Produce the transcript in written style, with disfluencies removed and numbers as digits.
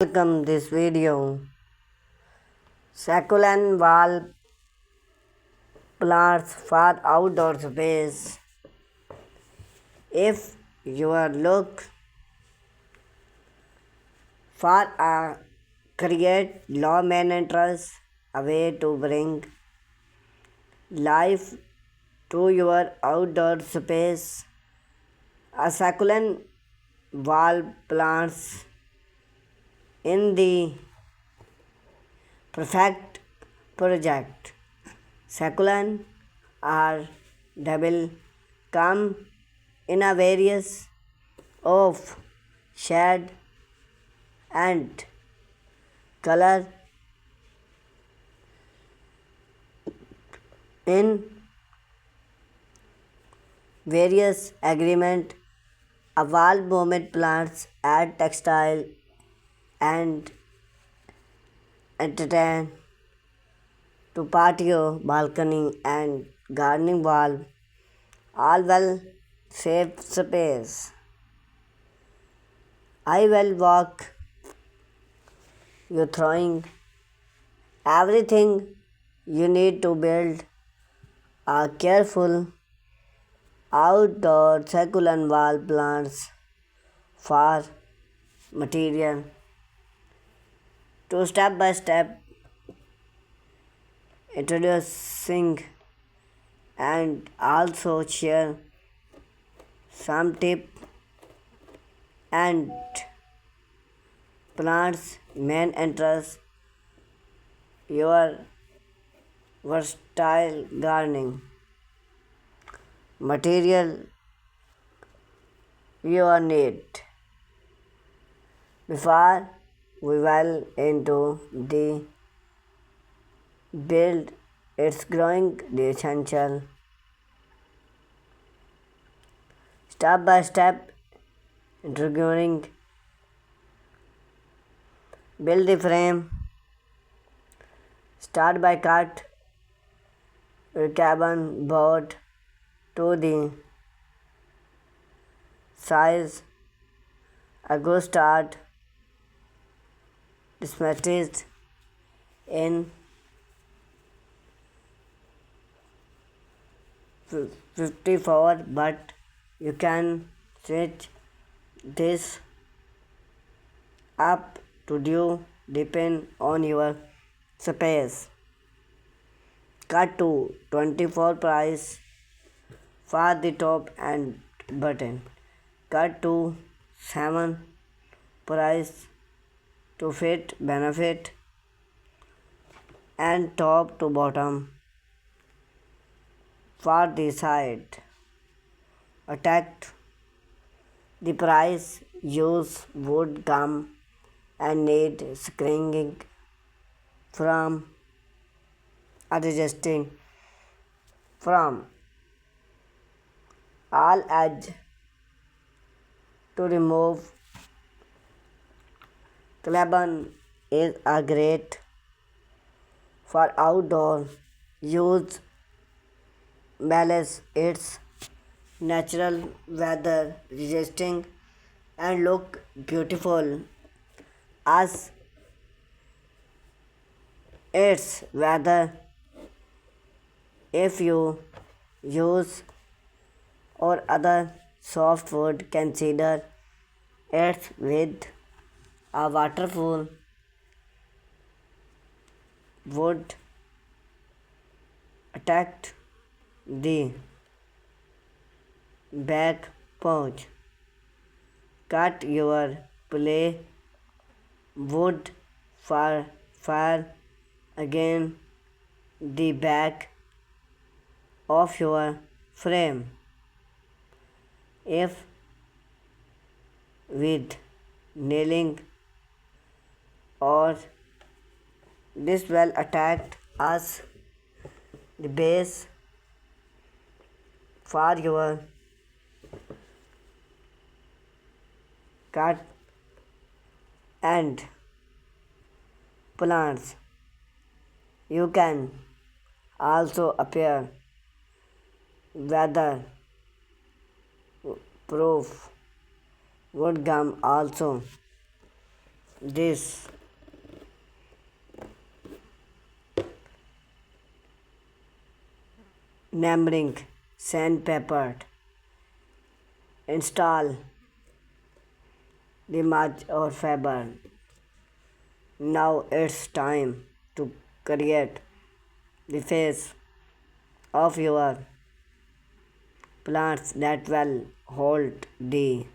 Welcome this video. Succulent wall plants for outdoor space. If you are look for a create low maintenance a way to bring life to your outdoor space, a succulent wall plants in the perfect project. Succulent are double come in a various of shade and color in various agreement. A wall movement plants add textile and entertain to patio, balcony and gardening wall, all well shaped space. I will walk you throwing everything you need to build a careful outdoor succulent wall plants for material to step by step introducing and also share some tip and plants main interest your versatile gardening material you need. Before we well into the build its growing the essential step by step introducing build the frame. Start by cut your cabin board to the size. A good start dismissed in 54, but you can switch this up to do depend on your space. Cut to 24 price for the top and button. Cut to 7 price to fit benefit and top to bottom for the side. Attack the price use wood gum and need screening from adjusting from all edge to remove. Carbon is a great for outdoor use. Balance its natural weather resisting and look beautiful as its weather. If you use or other softwood, consider it with a waterfall would attack the back pouch. Cut your play wood for fire again the back of your frame. If with nailing or this will attack us the base for your cut and plants. You can also appear weather proof wood gum also This numbering sandpaper. Install the mark or fiber. Now it's time to create the face of your plants that will hold the